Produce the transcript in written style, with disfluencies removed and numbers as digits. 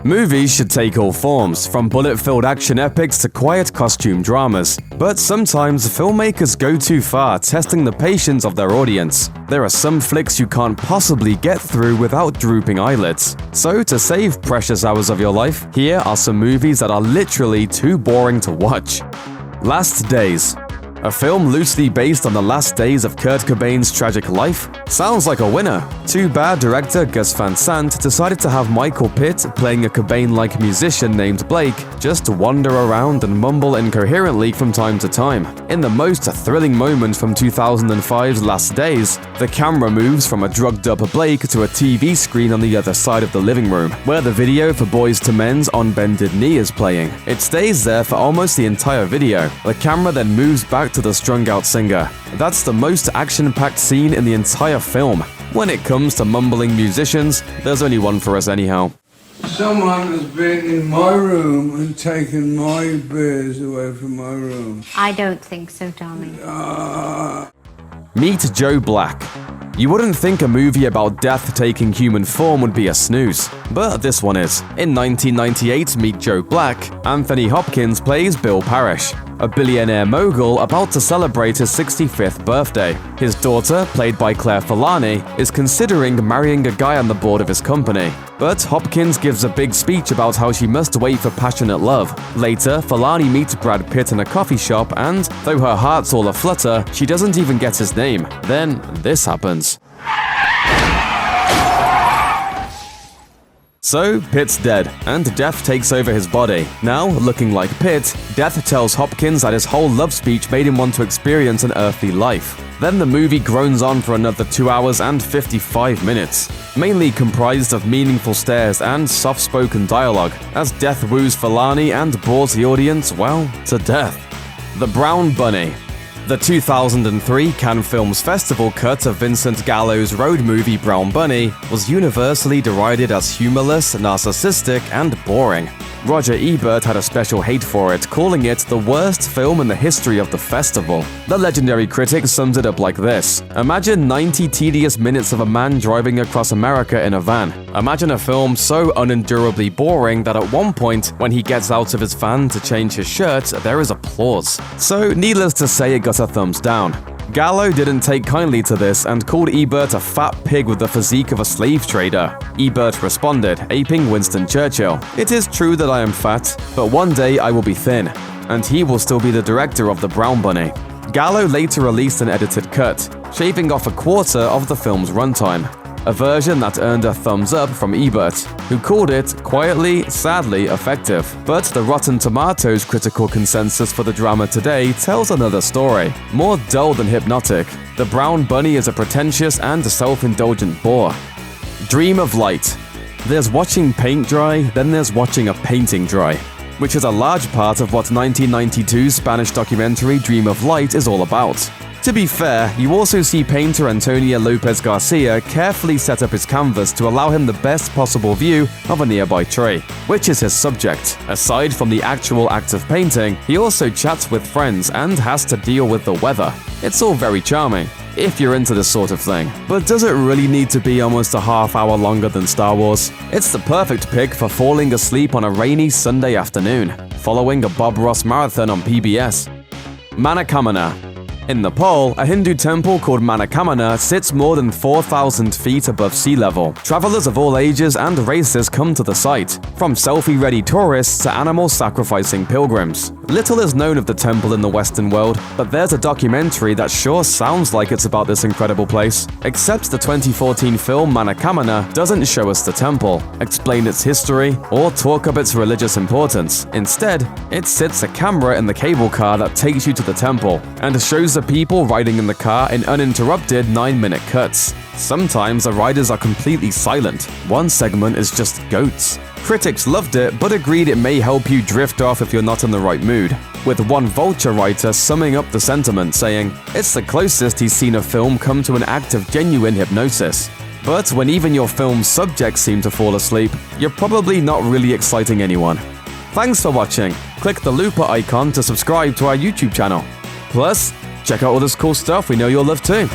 Movies should take all forms, from bullet-filled action epics to quiet costume dramas. But sometimes filmmakers go too far, testing the patience of their audience. There are some flicks you can't possibly get through without drooping eyelids. So to save precious hours of your life, here are some movies that are literally too boring to watch. Last Days. A film loosely based on the last days of Kurt Cobain's tragic life? Sounds like a winner. Too bad director Gus Van Sant decided to have Michael Pitt, playing a Cobain-like musician named Blake, just wander around and mumble incoherently from time to time. In the most thrilling moment from 2005's Last Days, the camera moves from a drugged-up Blake to a TV screen on the other side of the living room, where the video for Boyz II Men's On Bended Knee is playing. It stays there for almost the entire video. The camera then moves back to the strung-out singer. That's the most action-packed scene in the entire film. When it comes to mumbling musicians, there's only one for us anyhow. Someone has been in my room and taken my beers away from my room. I don't think so, darling. Meet Joe Black. You wouldn't think a movie about death taking human form would be a snooze, but this one is. In 1998's Meet Joe Black, Anthony Hopkins plays Bill Parrish, a billionaire mogul about to celebrate his 65th birthday. His daughter, played by Claire Forlani, is considering marrying a guy on the board of his company. But Hopkins gives a big speech about how she must wait for passionate love. Later, Forlani meets Brad Pitt in a coffee shop and, though her heart's all aflutter, she doesn't even get his name. Then, this happens. So, Pitt's dead, and death takes over his body. Now, looking like Pitt, death tells Hopkins that his whole love speech made him want to experience an earthly life. Then the movie groans on for another 2 hours and 55 minutes, mainly comprised of meaningful stares and soft-spoken dialogue, as death woos Forlani and bores the audience, well, to death. The Brown Bunny. The 2003 Cannes Films Festival cut of Vincent Gallo's road movie Brown Bunny was universally derided as humorless, narcissistic, and boring. Roger Ebert had a special hate for it, calling it the worst film in the history of the festival. The legendary critic sums it up like this: imagine 90 tedious minutes of a man driving across America in a van. Imagine a film so unendurably boring that at one point, when he gets out of his van to change his shirt, there is applause. So, needless to say, it got a thumbs down. Gallo didn't take kindly to this and called Ebert a fat pig with the physique of a slave trader. Ebert responded, aping Winston Churchill. It is true that I am fat, but one day I will be thin, and he will still be the director of The Brown Bunny. Gallo later released an edited cut, shaving off a quarter of the film's runtime, a version that earned a thumbs up from Ebert, who called it quietly, sadly effective. But the Rotten Tomatoes critical consensus for the drama today tells another story, more dull than hypnotic. The Brown Bunny is a pretentious and self-indulgent bore. Dream of Light. There's watching paint dry, then there's watching a painting dry, which is a large part of what 1992's Spanish documentary Dream of Light is all about. To be fair, you also see painter Antonio Lopez Garcia carefully set up his canvas to allow him the best possible view of a nearby tree, which is his subject. Aside from the actual act of painting, he also chats with friends and has to deal with the weather. It's all very charming, if you're into this sort of thing. But does it really need to be almost a half hour longer than Star Wars? It's the perfect pick for falling asleep on a rainy Sunday afternoon, following a Bob Ross marathon on PBS. Manakamana. In Nepal, a Hindu temple called Manakamana sits more than 4,000 feet above sea level. Travelers of all ages and races come to the site, from selfie-ready tourists to animal-sacrificing pilgrims. Little is known of the temple in the Western world, but there's a documentary that sure sounds like it's about this incredible place. Except the 2014 film Manakamana doesn't show us the temple, explain its history, or talk up its religious importance. Instead, it sits a camera in the cable car that takes you to the temple, and shows the people riding in the car in uninterrupted 9-minute cuts. Sometimes the riders are completely silent. One segment is just goats. Critics loved it, but agreed it may help you drift off if you're not in the right mood, with one Vulture writer summing up the sentiment, saying, "It's the closest he's seen a film come to an act of genuine hypnosis. But when even your film's subjects seem to fall asleep, you're probably not really exciting anyone." Thanks for watching. Click the looper icon to subscribe to our YouTube channel. Plus, check out all this cool stuff we know you'll love too.